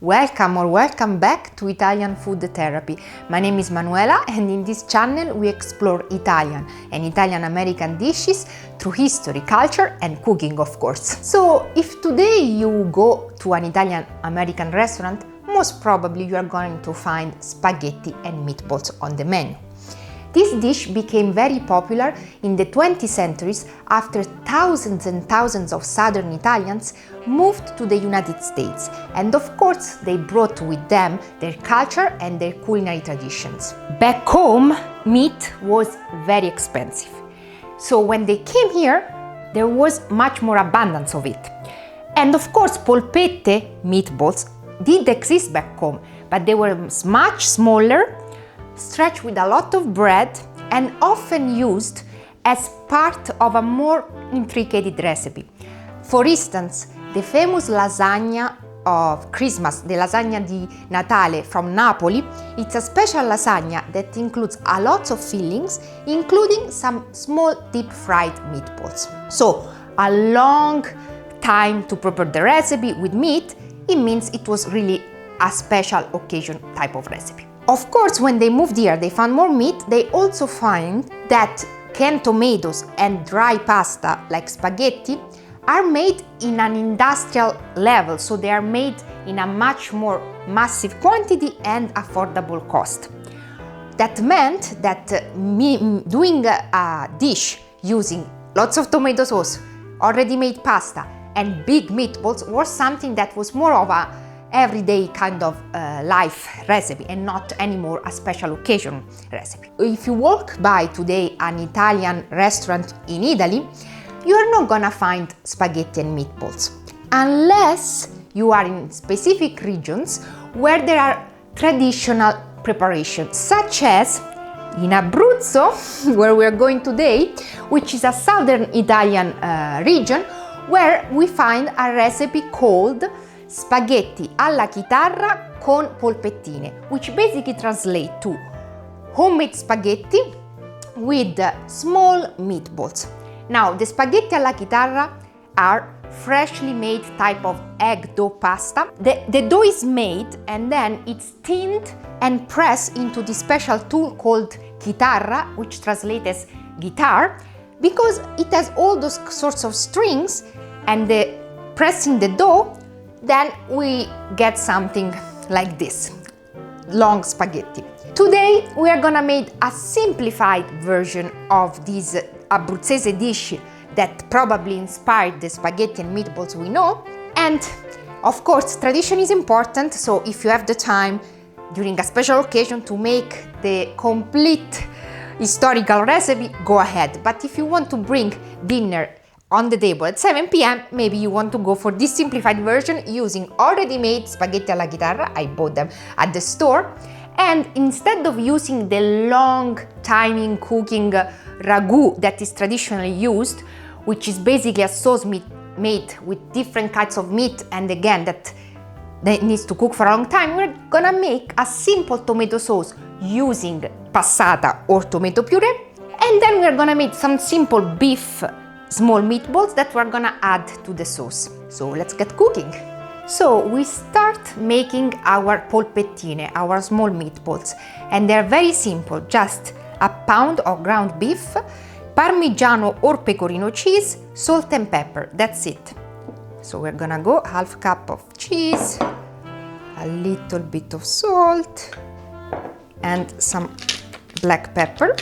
Welcome or welcome back to Italian Food Therapy. My name is Manuela and in this channel we explore Italian and Italian-American dishes through history, culture and cooking, of course. So if today you go to an Italian-American restaurant, most probably you are going to find spaghetti and meatballs on the menu. This dish became very popular in the 20th centuries after thousands and thousands of southern Italians moved to the United States, and of course they brought with them their culture and their culinary traditions. Back home, meat was very expensive, so when they came here, there was much more abundance of it. And of course, polpette, meatballs, did exist back home, but they were much smaller, stretched with a lot of bread, and often used as part of a more intricate recipe. For instance, the famous lasagna of Christmas, the lasagna di Natale from Napoli, it's a special lasagna that includes a lot of fillings, including some small deep-fried meatballs. So, a long time to prepare the recipe with meat, it means it was really a special occasion type of recipe. Of course, when they moved here, they found more meat. They also find that canned tomatoes and dry pasta, like spaghetti, are made in an industrial level, so they are made in a much more massive quantity and affordable cost. That meant that doing a dish using lots of tomato sauce, already made pasta, and big meatballs was something that was more of a everyday kind of life recipe and not anymore a special occasion recipe. If you walk by today an Italian restaurant in Italy, you are not gonna find spaghetti and meatballs unless you are in specific regions where there are traditional preparations, such as in Abruzzo, where we are going today, which is a southern Italian region, where we find a recipe called spaghetti alla chitarra con polpettine, which basically translates to homemade spaghetti with small meatballs. Now, the spaghetti alla chitarra are freshly made type of egg dough pasta. The dough is made and then it's tinned and pressed into this special tool called Chitarra, which translates as guitar, because it has all those sorts of strings, and pressing the dough, then we get something like this, long spaghetti. Today we are gonna make a simplified version of this Abruzzese dish that probably inspired the spaghetti and meatballs we know. And of course, tradition is important, so if you have the time during a special occasion to make the complete historical recipe, go ahead. But if you want to bring dinner on the table at 7 p.m, maybe you want to go for this simplified version using already made spaghetti alla chitarra. I bought them at the store. And instead of using the long timing cooking ragu that is traditionally used, which is basically a sauce made with different kinds of meat, and again that needs to cook for a long time, we're gonna make a simple tomato sauce using passata or tomato puree, and then we're gonna make some simple beef small meatballs that we're gonna add to the sauce. So let's get cooking. So we start making our polpettine, our small meatballs, and they're very simple, just a pound of ground beef, Parmigiano or Pecorino cheese, salt and pepper, that's it. So we're gonna go half cup of cheese, a little bit of salt, and some black pepper.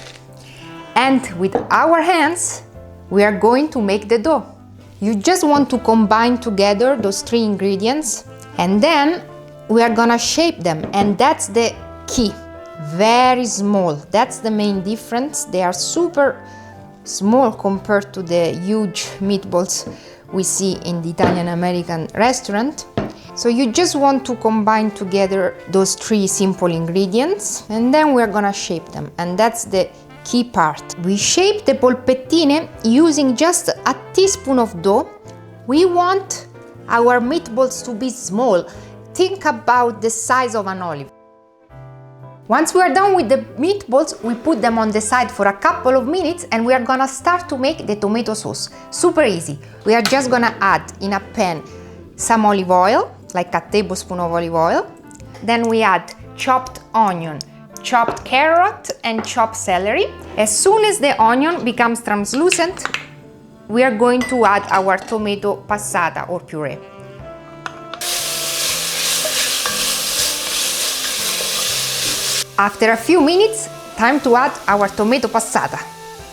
And with our hands, we are going to make the dough. You just want to combine together those three ingredients, and then we are gonna shape them, and that's the key. Very small, that's the main difference. They are super small compared to the huge meatballs we see in the Italian-American restaurant. So you just want to combine together those three simple ingredients, and then we're gonna shape them, and that's the key part. We shape the polpettine using just a teaspoon of dough. We want our meatballs to be small. Think about the size of an olive. Once we are done with the meatballs, we put them on the side for a couple of minutes, and we are gonna start to make the tomato sauce. Super easy. We are just gonna add in a pan some olive oil, like a tablespoon of olive oil. Then we add chopped onion, chopped carrot and chopped celery. As soon as the onion becomes translucent, we are going to add our tomato passata or puree. After a few minutes, time to add our tomato passata.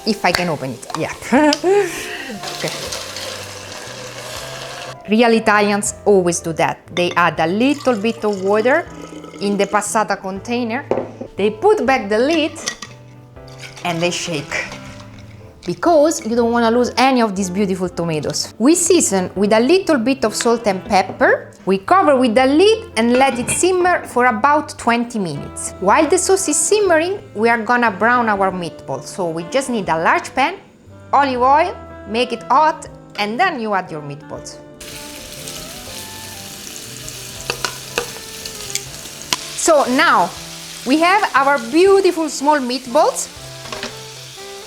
If I can open it, yeah. Okay. Real Italians always do that. They add a little bit of water in the passata container. They put back the lid and they shake, because you don't want to lose any of these beautiful tomatoes. We season with a little bit of salt and pepper. We cover with the lid and let it simmer for about 20 minutes. While the sauce is simmering, we are gonna brown our meatballs. So we just need a large pan, olive oil, make it hot, and then you add your meatballs. So now we have our beautiful small meatballs.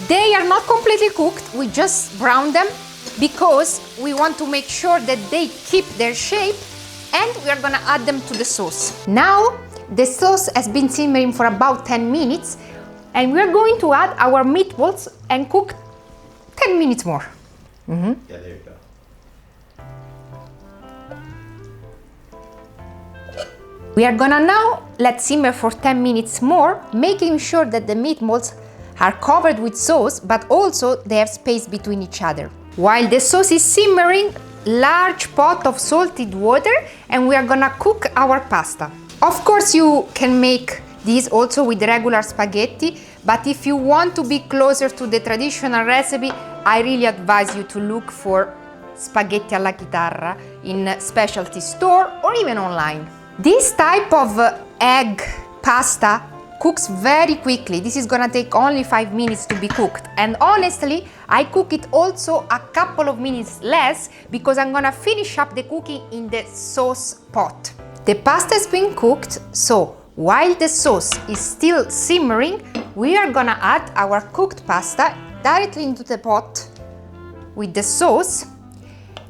They are not completely cooked, we just brown them because we want to make sure that they keep their shape, and we are gonna add them to the sauce. Now the sauce has been simmering for about 10 minutes and we are going to add our meatballs and cook 10 minutes more. Yeah, there you go. We are gonna now let simmer for 10 minutes more, making sure that the meatballs are covered with sauce, but also they have space between each other. While the sauce is simmering, large pot of salted water, and we are gonna cook our pasta. Of course, you can make this also with regular spaghetti, but if you want to be closer to the traditional recipe, I really advise you to look for spaghetti alla chitarra in a specialty store or even online. This type of egg pasta cooks very quickly. This is gonna take only 5 minutes to be cooked. And honestly, I cook it also a couple of minutes less because I'm gonna finish up the cooking in the sauce pot. The pasta has been cooked, so while the sauce is still simmering, we are gonna add our cooked pasta directly into the pot with the sauce,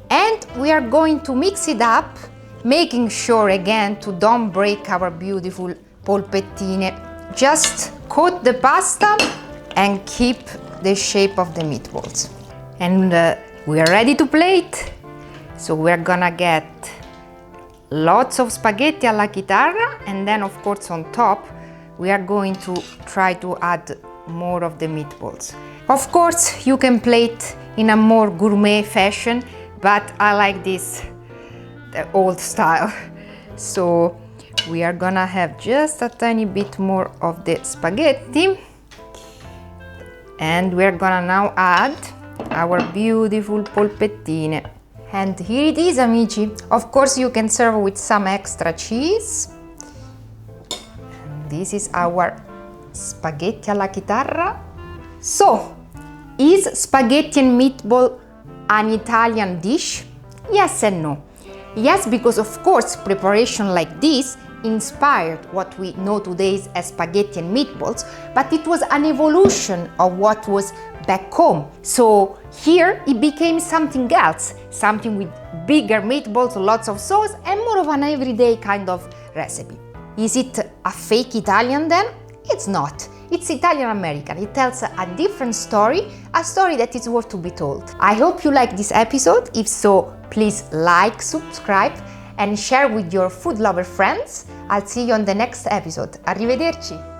and we are going to mix it up, making sure again to don't break our beautiful polpettine. Just coat the pasta and keep the shape of the meatballs. And we are ready to plate. So we're gonna get lots of spaghetti alla chitarra, and then of course on top we are going to try to add more of the meatballs. Of course you can plate in a more gourmet fashion, but I like this, the old style. So we are gonna have just a tiny bit more of the spaghetti, and we're gonna now add our beautiful polpettine. And here it is, amici. Of course you can serve with some extra cheese. And this is our spaghetti alla chitarra. So, is spaghetti and meatball an Italian dish? Yes and no. Yes, because of course preparation like this inspired what we know today as spaghetti and meatballs, but it was an evolution of what was back home. So here it became something else, something with bigger meatballs, lots of sauce, and more of an everyday kind of recipe. Is it a fake Italian then? It's not. It's Italian American. It tells a different story, a story that is worth to be told. I hope you liked this episode. If so, please like, subscribe, and share with your food lover friends. I'll see you on the next episode. Arrivederci!